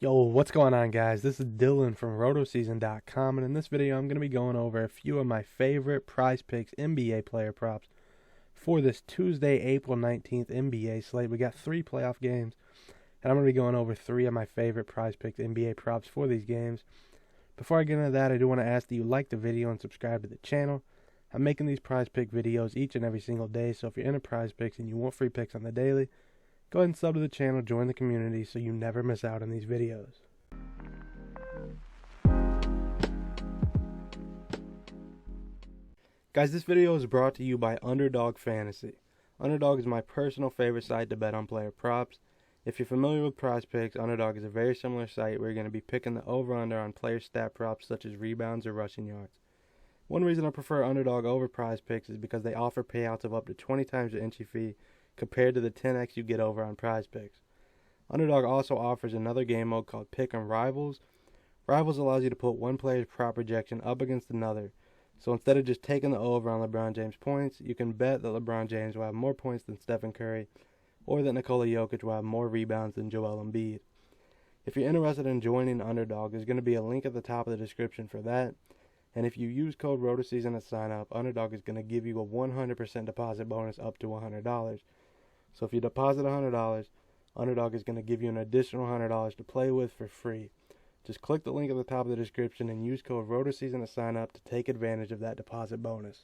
Yo, what's going on, guys? This is Dylan from RotoSeason.com, and in this video I'm going to be going over a few of my favorite PrizePicks NBA player props for this Tuesday, April 19th NBA slate. We got 3 playoff games, and I'm going to be going over 3 of my favorite PrizePicks NBA props for these games. Before I get into that, I do want to ask that you like the video and subscribe to the channel. I'm making these PrizePick videos each and every single day, so if you're into PrizePicks and you want free picks on the daily, go ahead and sub to the channel, join the community so you never miss out on these videos. Guys, this video is brought to you by Underdog Fantasy. Underdog is my personal favorite site to bet on player props. If you're familiar with PrizePicks, Underdog is a very similar site where you're going to be picking the over-under on player stat props such as rebounds or rushing yards. One reason I prefer Underdog over PrizePicks is because they offer payouts of up to 20 times the entry fee compared to the 10x you get over on PrizePicks. Underdog also offers another game mode called Pick 'em Rivals. Rivals allows you to put one player's prop projection up against another. So instead of just taking the over on LeBron James points, you can bet that LeBron James will have more points than Stephen Curry, or that Nikola Jokic will have more rebounds than Joel Embiid. If you're interested in joining Underdog, there's going to be a link at the top of the description for that. And if you use code ROTOSEASON at sign up, Underdog is going to give you a 100% deposit bonus up to $100. So if you deposit $100, Underdog is going to give you an additional $100 to play with for free. Just click the link at the top of the description and use code ROTOSEASON to sign up to take advantage of that deposit bonus.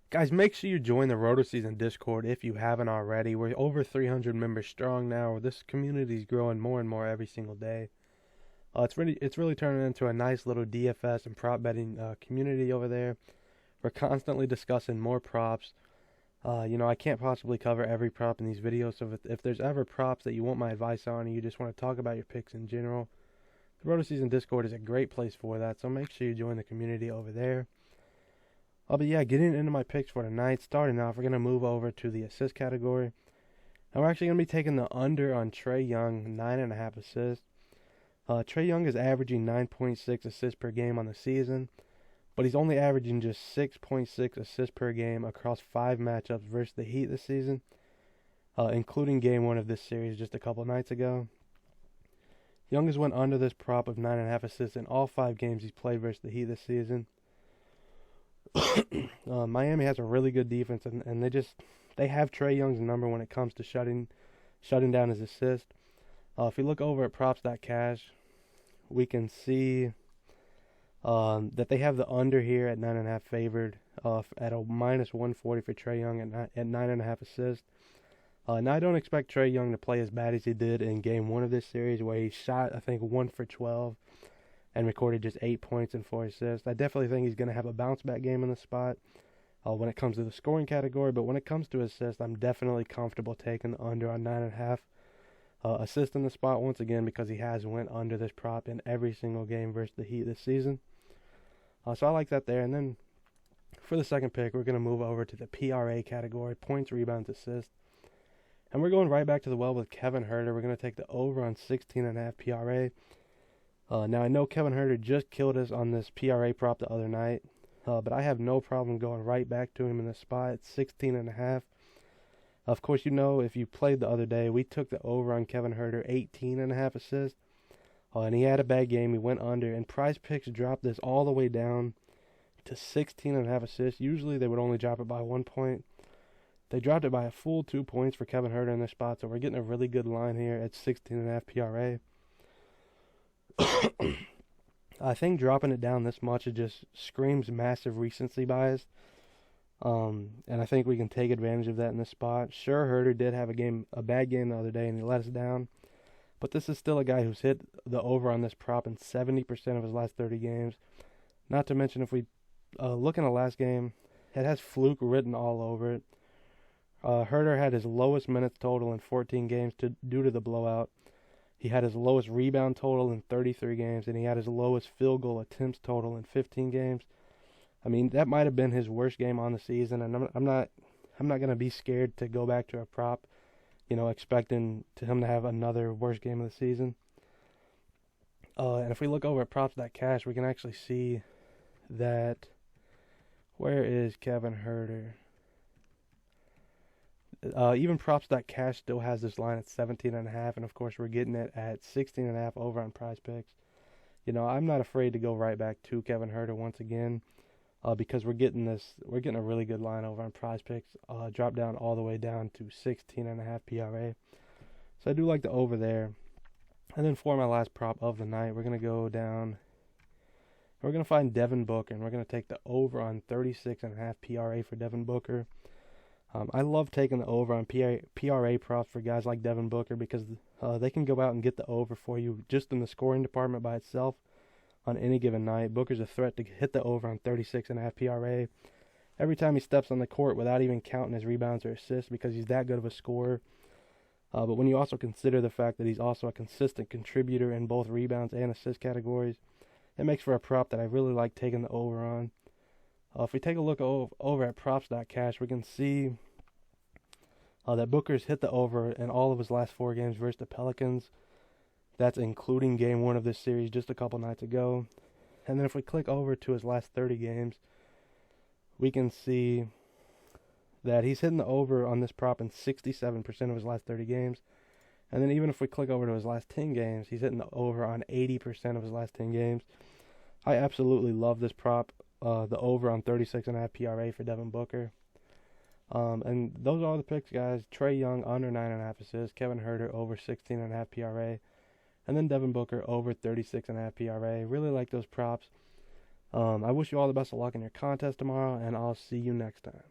Guys, make sure you join the RotoSeason Discord if you haven't already. We're over 300 members strong now. This community is growing more and more every single day. It's really turning into a nice little DFS and prop betting community over there. We're constantly discussing more props. I can't possibly cover every prop in these videos, so if there's ever props that you want my advice on and you just want to talk about your picks in general, the RotoSeason Discord is a great place for that, so make sure you join the community over there. But yeah, getting into my picks for tonight, starting off, we're going to move over to the assist category. And we're actually going to be taking the under on Trae Young, 9.5 assists. Trae Young is averaging 9.6 assists per game on the season, but he's only averaging just 6.6 assists per game across 5 matchups versus the Heat this season, including Game 1 of this series just a couple nights ago. Young has went under this prop of 9.5 assists in all 5 games he's played versus the Heat this season. Miami has a really good defense, and they have Trae Young's number when it comes to shutting down his assist. If you look over at Props.Cash, we can see that they have the under here at 9.5 favored at a minus 140 for Trae Young at 9.5 assists. Now, I don't expect Trae Young to play as bad as he did in Game 1 of this series, where he shot, I think, 1 for 12 and recorded just 8 points and 4 assists. I definitely think he's going to have a bounce-back game in the spot when it comes to the scoring category, but when it comes to assists, I'm definitely comfortable taking the under on 9.5 assists in the spot once again, because he has went under this prop in every single game versus the Heat this season. So I like that there. And then for the second pick, we're going to move over to the PRA category, points, rebounds, assists. And we're going right back to the well with Kevin Huerter. We're going to take the over on 16.5 PRA. Now, I know Kevin Huerter just killed us on this PRA prop the other night, but I have no problem going right back to him in this spot at 16.5. Of course, if you played the other day, we took the over on Kevin Huerter, 18.5 assists. And he had a bad game. He went under. And PrizePicks dropped this all the way down to 16.5 assists. Usually they would only drop it by 1 point. They dropped it by a full 2 points for Kevin Huerter in this spot. So we're getting a really good line here at 16.5 PRA. I think dropping it down this much, it just screams massive recency bias. And I think we can take advantage of that in this spot. Sure, Huerter did have a bad game the other day, and he let us down. But this is still a guy who's hit the over on this prop in 70% of his last 30 games. Not to mention, if we look in the last game, it has fluke written all over it. Huerter had his lowest minutes total in 14 games due to the blowout. He had his lowest rebound total in 33 games, and he had his lowest field goal attempts total in 15 games. I mean, that might have been his worst game on the season, and I'm not going to be scared to go back to a prop, expecting him to have another worst game of the season. And if we look over at Props.Cash, we can actually see that, where is Kevin Huerter? Even Props.Cash still has this line at 17.5, and of course we're getting it at 16.5 over on PrizePicks. I'm not afraid to go right back to Kevin Huerter once again, because we're getting a really good line over on PrizePicks. Drop down all the way down to 16.5 PRA. So I do like the over there. And then for my last prop of the night, we're gonna go down. We're gonna find Devin Booker, and we're gonna take the over on 36.5 PRA for Devin Booker. I love taking the over on PRA props for guys like Devin Booker because they can go out and get the over for you just in the scoring department by itself on any given night. Booker's a threat to hit the over on 36.5 PRA every time he steps on the court without even counting his rebounds or assists because he's that good of a scorer. But when you also consider the fact that he's also a consistent contributor in both rebounds and assist categories, it makes for a prop that I really like taking the over on. If we take a look over at Props.Cash, we can see that Booker's hit the over in all of his last 4 games versus the Pelicans. That's including game 1 of this series just a couple nights ago. And then if we click over to his last 30 games, we can see that he's hitting the over on this prop in 67% of his last 30 games. And then even if we click over to his last 10 games, he's hitting the over on 80% of his last 10 games. I absolutely love this prop. The over on 36.5 PRA for Devin Booker. And those are all the picks, guys. Trae Young under 9.5 assists. Kevin Huerter over 16.5 PRA. And then Devin Booker over 36.5 PRA. Really like those props. I wish you all the best of luck in your contest tomorrow, and I'll see you next time.